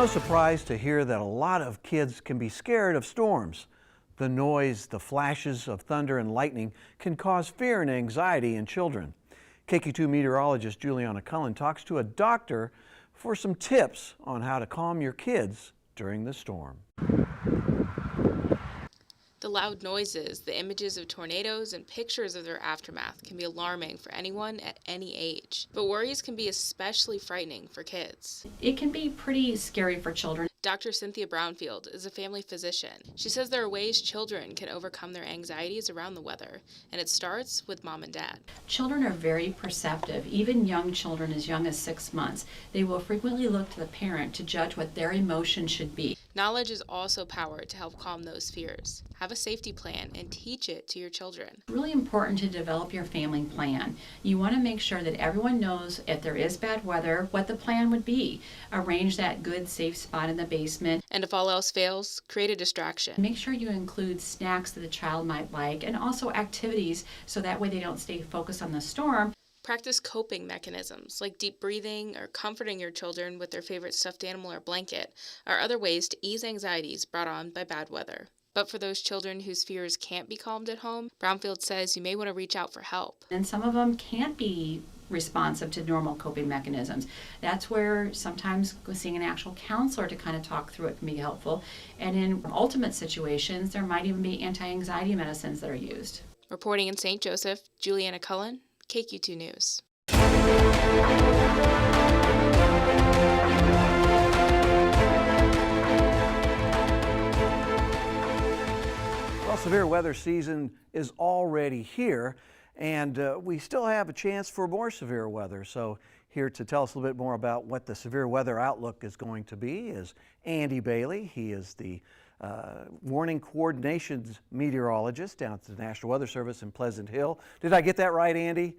no surprise to hear that a lot of kids can be scared of storms. The noise, the flashes of thunder and lightning can cause fear and anxiety in children. KQ2 meteorologist Juliana Cullen talks to a doctor for some tips on how to calm your kids during the storm. The loud noises, the images of tornadoes, and pictures of their aftermath can be alarming for anyone at any age. But worries can be especially frightening for kids. It can be pretty scary for children. Dr. Cynthia Brownfield is a family physician. She says there are ways children can overcome their anxieties around the weather, and it starts with mom and dad. Children are very perceptive, even young children as young as 6 months. They will frequently look to the parent to judge what their emotion should be. Knowledge is also power to help calm those fears. Have a safety plan and teach it to your children. It's really important to develop your family plan. You want to make sure that everyone knows if there is bad weather, what the plan would be. Arrange that good, safe spot in the basement. And if all else fails, create a distraction. Make sure you include snacks that the child might like and also activities so that way they don't stay focused on the storm. Practice coping mechanisms like deep breathing or comforting your children with their favorite stuffed animal or blanket are other ways to ease anxieties brought on by bad weather. But for those children whose fears can't be calmed at home, Brownfield says you may want to reach out for help. And some of them can't be responsive to normal coping mechanisms. That's where sometimes seeing an actual counselor to kind of talk through it can be helpful. And in ultimate situations, there might even be anti-anxiety medicines that are used. Reporting in St. Joseph, Juliana Cullen, KQ2 News. Well, severe weather season is already here, and we still have a chance for more severe weather. So here to tell us a little bit more about what the severe weather outlook is going to be is Andy Bailey. He is the warning coordinations meteorologist down at the National Weather Service in Pleasant Hill. Did I get that right, Andy?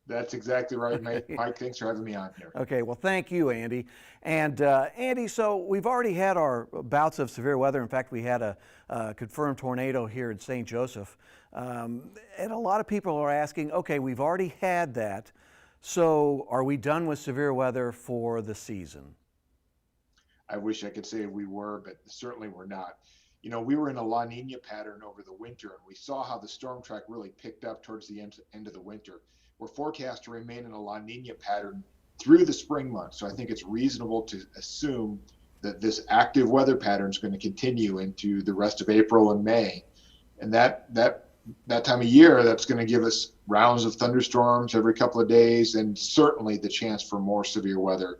That's exactly right, Mike. Thanks for having me on here. Okay, well, thank you, Andy. And Andy, so we've already had our bouts of severe weather. In fact, we had a confirmed tornado here in St. Joseph. And a lot of people are asking, okay, we've already had that. So are we done with severe weather for the season? I wish I could say we were, but certainly we're not. You know, we were in a La Nina pattern over the winter, and we saw how the storm track really picked up towards the end of the winter. We're forecast to remain in a La Nina pattern through the spring months. So I think it's reasonable to assume that this active weather pattern is going to continue into the rest of April and May. And that time of year, that's going to give us rounds of thunderstorms every couple of days, and certainly the chance for more severe weather,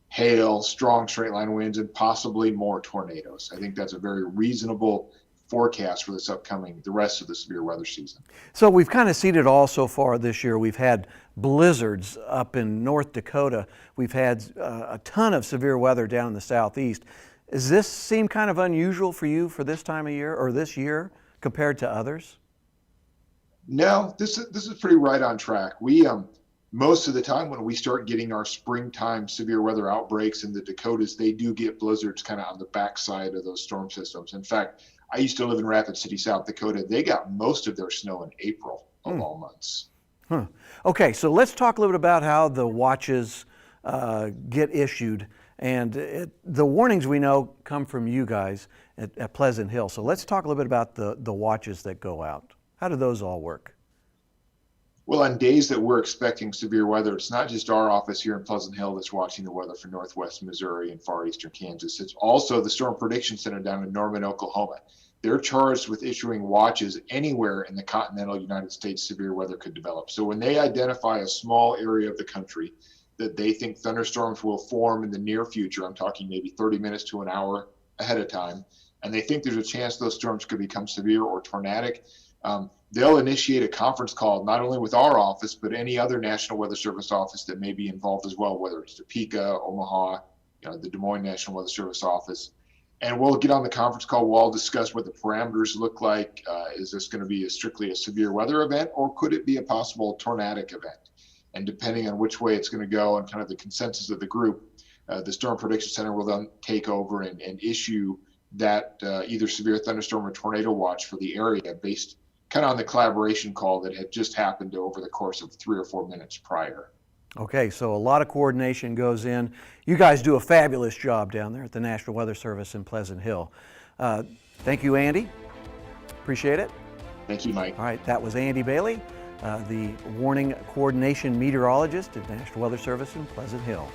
hail, strong straight line winds, and possibly more tornadoes. I think that's a very reasonable forecast for the rest of the severe weather season. So we've kind of seen it all so far this year. We've had blizzards up in North Dakota. We've had a ton of severe weather down in the southeast. Does this seem kind of unusual for you for this time of year or this year compared to others? No, this is pretty right on track. We most of the time when we start getting our springtime severe weather outbreaks in the Dakotas, they do get blizzards kind of on the backside of those storm systems. In fact, I used to live in Rapid City, South Dakota. They got most of their snow in April of all months. Okay, so let's talk a little bit about how the watches get issued. And the warnings we know come from you guys at Pleasant Hill. So let's talk a little bit about the watches that go out. How do those all work? Well, on days that we're expecting severe weather, it's not just our office here in Pleasant Hill that's watching the weather for Northwest Missouri and Far Eastern Kansas. It's also the Storm Prediction Center down in Norman, Oklahoma. They're charged with issuing watches anywhere in the continental United States severe weather could develop. So when they identify a small area of the country that they think thunderstorms will form in the near future, I'm talking maybe 30 minutes to an hour ahead of time, and they think there's a chance those storms could become severe or tornadic, they'll initiate a conference call, not only with our office, but any other National Weather Service office that may be involved as well, whether it's Topeka, Omaha, the Des Moines National Weather Service office. And we'll get on the conference call. We'll all discuss what the parameters look like. Is this going to be strictly a severe weather event, or could it be a possible tornadic event? And depending on which way it's going to go and kind of the consensus of the group, the Storm Prediction Center will then take over and issue that either severe thunderstorm or tornado watch for the area based kind of on the collaboration call that had just happened over the course of 3 or 4 minutes prior. Okay, so a lot of coordination goes in. You guys do a fabulous job down there at the National Weather Service in Pleasant Hill. Thank you, Andy. Appreciate it. Thank you, Mike. All right, that was Andy Bailey, the warning coordination meteorologist at the National Weather Service in Pleasant Hill.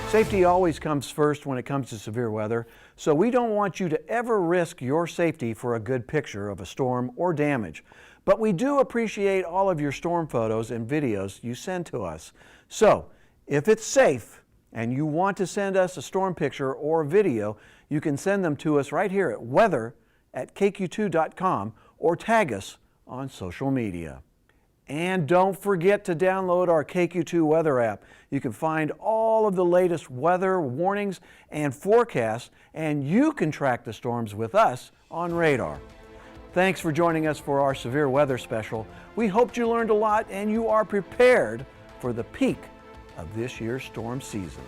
Safety always comes first when it comes to severe weather, so we don't want you to ever risk your safety for a good picture of a storm or damage. But we do appreciate all of your storm photos and videos you send to us. So, if it's safe and you want to send us a storm picture or video, you can send them to us right here at weather@kq2.com or tag us on social media. And don't forget to download our KQ2 weather app. You can find all of the latest weather warnings and forecasts, and you can track the storms with us on radar. Thanks for joining us for our severe weather special. We hoped you learned a lot and you are prepared for the peak of this year's storm season.